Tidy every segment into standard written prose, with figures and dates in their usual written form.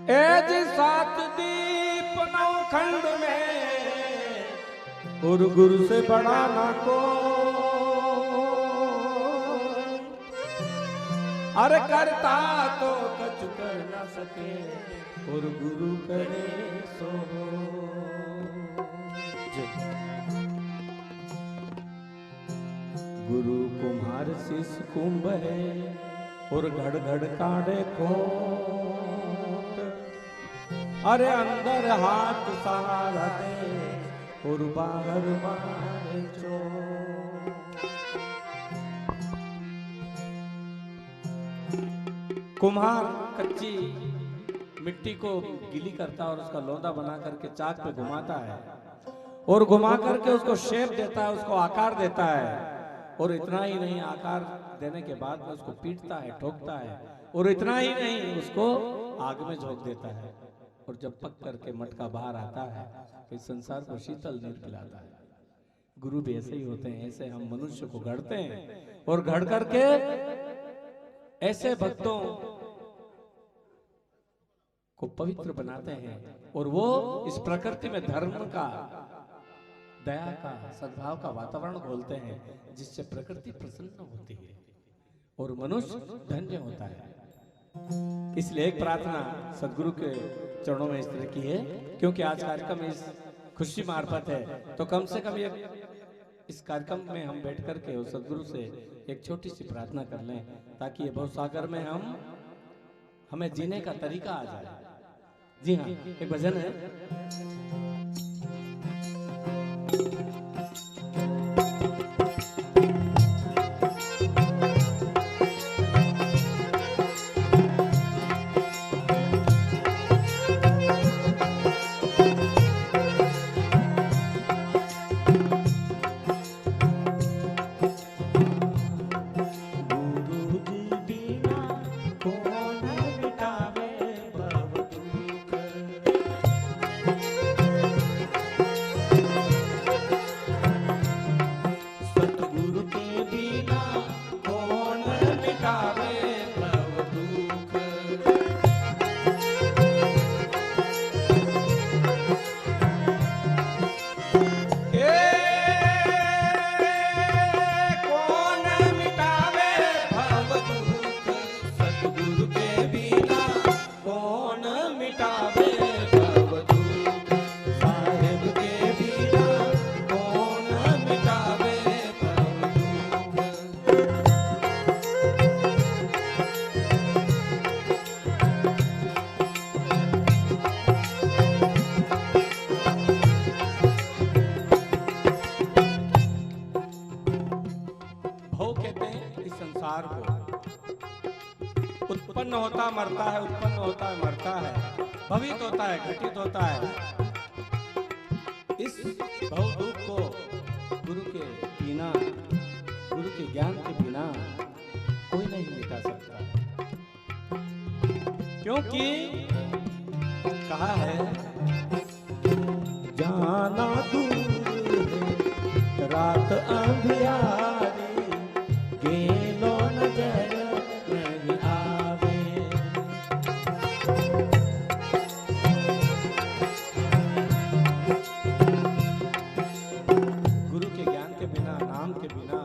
As सात दीप नौखंड में और गुरु से बड़ा ना को। अरे करता तो कुछ कर न सके और गुरु करे सो। गुरु कुम्हार शिष्य कुंभ है और घड़ घड़ काढ़े कोट। अरे अंदर हाथ सहारा दे और बाहर मारे चोट। कुम्हार कच्ची मिट्टी को गीली करता है और उसका लोंदा बना करके चाक पे घुमाता है और घुमा करके उसको शेप देता है, उसको आकार देता है। और इतना ही नहीं, आकार देने के बाद में उसको पीटता है, ठोकता है। और इतना ही नहीं, उसको आग में झोंक देता है। और जब पक करके मटका बाहर आता है तो इस संसार को शीतल नीर पिलाता है। गुरु भी ऐसे ही होते हैं। ऐसे हम मनुष्य को गढ़ते हैं और गढ़ करके ऐसे भक्तों को पवित्र बनाते हैं और वो इस प्रकृति में धर्म का, दया का, सद्भाव का वातावरण घोलते हैं, जिससे प्रकृति प्रसन्न होती है और मनुष्य धन्य होता है। इसलिए एक प्रार्थना सदगुरु के चरणों में इस तरह की है, क्योंकि आज कार्यक्रम इस खुशी मार्फत है, तो कम से कम इस कार्यक्रम में हम बैठ करके उस सदगुरु से एक छोटी सी प्रार्थना कर लें, ताकि ये भवसागर में हमें जीने का तरीका आ जाए। जी हाँ, एक भजन है। उत्पन्न होता मरता है, उत्पन्न होता है मरता है, भवित होता है, घटित होता है। इस भव दुख को गुरु के बिना, गुरु के ज्ञान के बिना कोई नहीं मिटा सकता, क्योंकि कहा है जाना दूर है रात अंधियारी, गेलो नजर नहीं आवे। गुरु के ज्ञान के बिना, नाम के बिना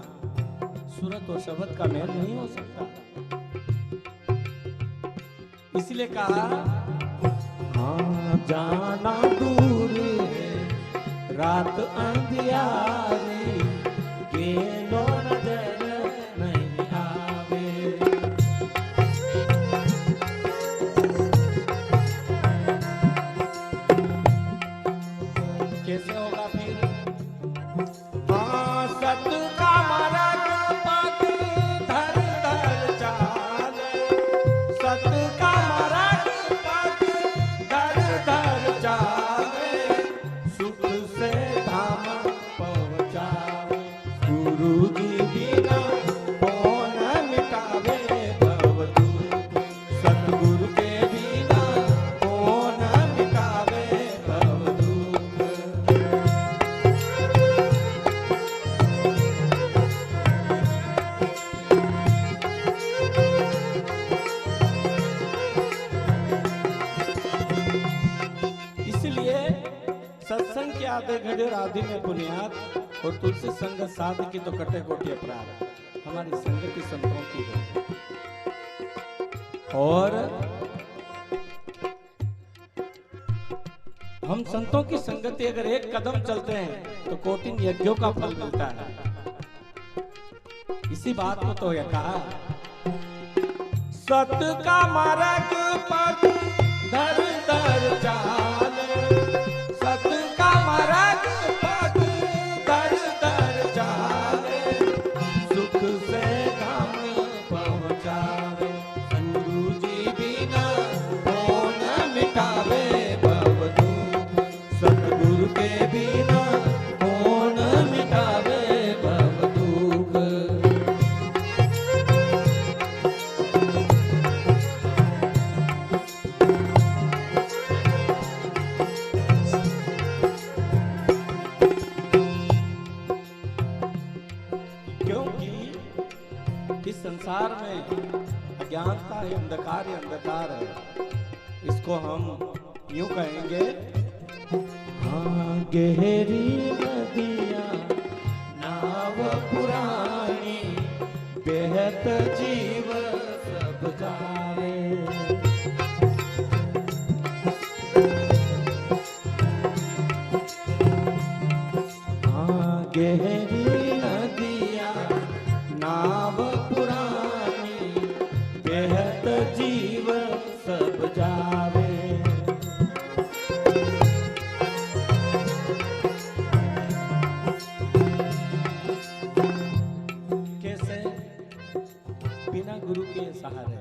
सूरत और शब्द का मेल नहीं हो सकता। इसलिए कहा हाँ जाना दूर है रात अंधियारी, गेलो नजर नहीं आवे। कैसे होगा फिर? हाँ सत का मरग पग धर धर चाले, सत का मरग पग धर धर चाले, सुख से धाम पहुँचावे। गुरु जी बिना कौन मिटावे भव दुख, सतगुरु के बिना कौन मिटावे भव दुख। आधे घड़े राधि में बुनियाद, और तुलसी संगत साध की तो कटे कोटि अपराध। हमारी संगति संतों की है, और हम संतों की संगति अगर एक कदम चलते हैं तो कोटिन यज्ञों का फल मिलता है। इसी बात को तो यह कहा, सत का मार्ग पथ दर दर चाले, सत का मार्ग पथ दर दर चाले, सुख से धाम पहुँचावे, सतगुरु जी बिना कौन मिटावे भव दुख, सतगुरु के बिना कौन मिटावे भव दुख। इस संसार में अज्ञानता है, अंधकार ही अंधकार है। इसको हम यूं कहेंगे, हाँ गहरी नदियां नाव पुरानी, बेहत जीव सब जावे, हाँ गहरी नदियां नाव पुरानी, बेहद जीव सब जावे। कैसे? बिना गुरु के सहारे।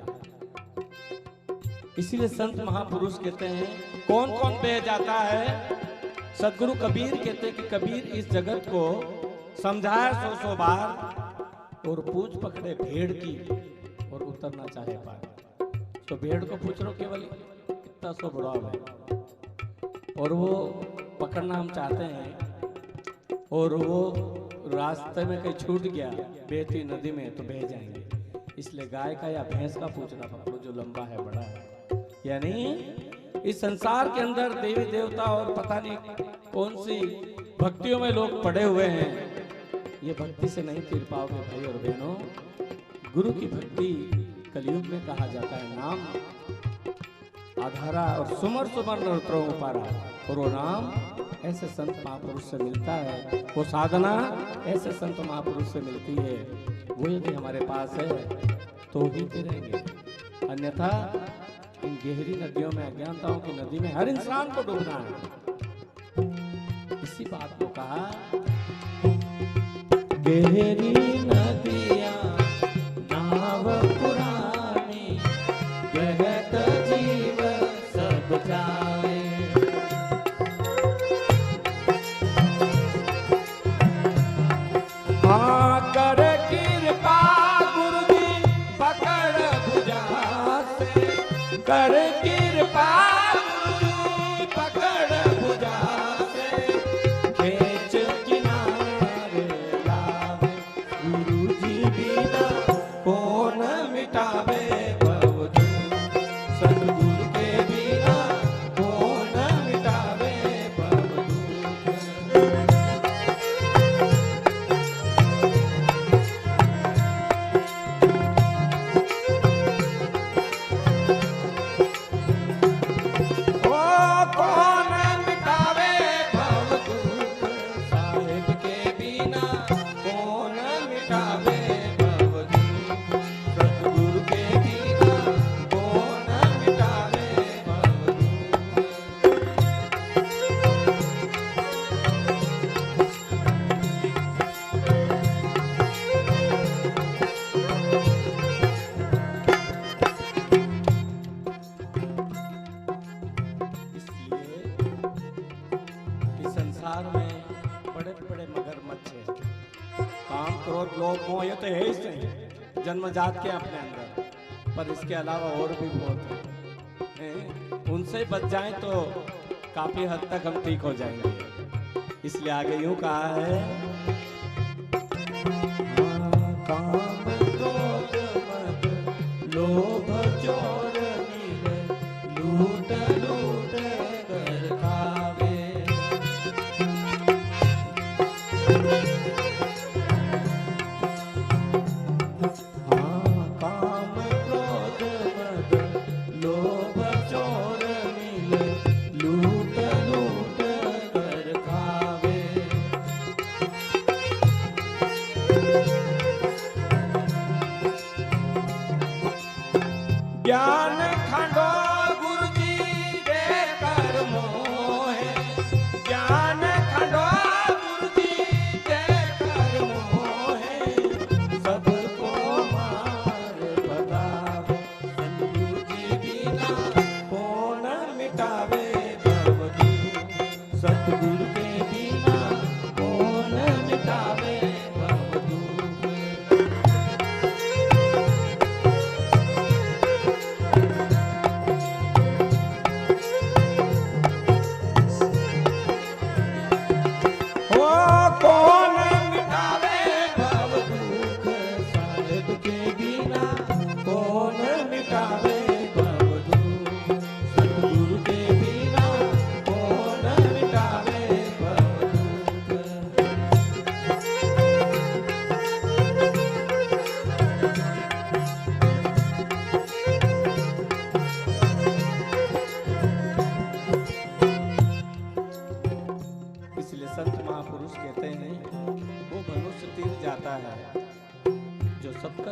इसीलिए संत महापुरुष कहते हैं, कौन कौन बह जाता है? सदगुरु कबीर कहते हैं कि कबीर इस जगत को समझाया 100 बार, और पूछ पकड़े भेड़ की और उतरना चाहे पार। तो भेड़ को पूछ लो केवल कितना सो बड़ा है, और वो पकड़ना हम चाहते हैं, और वो रास्ते में कहीं छूट गया बहती नदी में तो बह जाएंगे। इसलिए गाय का या भैंस का पूछना पकड़ो जो लंबा है बड़ा है। यानी इस संसार के अंदर देवी देवता और पता नहीं कौन सी भक्तियों में लोग पड़े हुए हैं, ये भक्ति से नहीं तीर पाओगे भाई और बहनों। गुरु की भक्ति कलयुग में कहा जाता है नाम आधारा, और सुमर सुमर नरोत्तम उपारा, और वो नाम ऐसे संत महापुरुष से मिलता है, वो साधना ऐसे संत महापुरुष से मिलती है। वो यदि हमारे पास है तो ही रहेंगे, अन्यथा इन गहरी नदियों में, अज्ञानताओं की नदी में हर इंसान को डूबना है। इसी बात को कहा, गहरी नदियां नाव पुरानी, बहत जीव सब जावे, हाँ कर कृपा गुरु जी पकड़ भुजा से, कर कृपा गुरु जी पकड़ भुजा से, खेच किनारे लावे, गुरु जी बिना कौन मिटावे भव दुख, सतगुरु के बिना कौन मिटावे भव दुख। जन्मजात के अपने अंदर, पर इसके अलावा और भी बहुत हैं। उनसे बच जाएं तो काफी हद तक हम ठीक हो जाएंगे। इसलिए आगे यूं कहा है, काम क्रोध मद लोभ चोर लूट लूट कर खावे,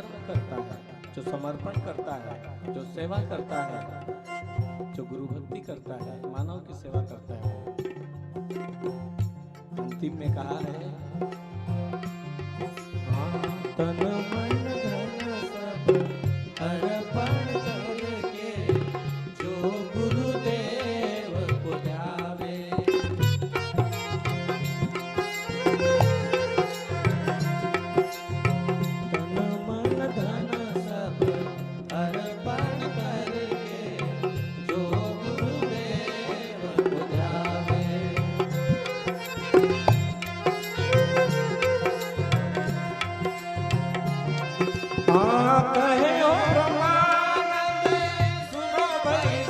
कर्म करता है, जो समर्पण करता है, जो सेवा करता है, जो गुरु भक्ति करता है, मानव की सेवा करता है, अंतिम में कहा है तन मन धन सब अर्पण करके जो गुरुदेव को ध्यावे। तन मन धन सब अर्पण करके जो गुरुदेव को ध्यावे। कहे ओ ब्रह्मानंद सुनो भाई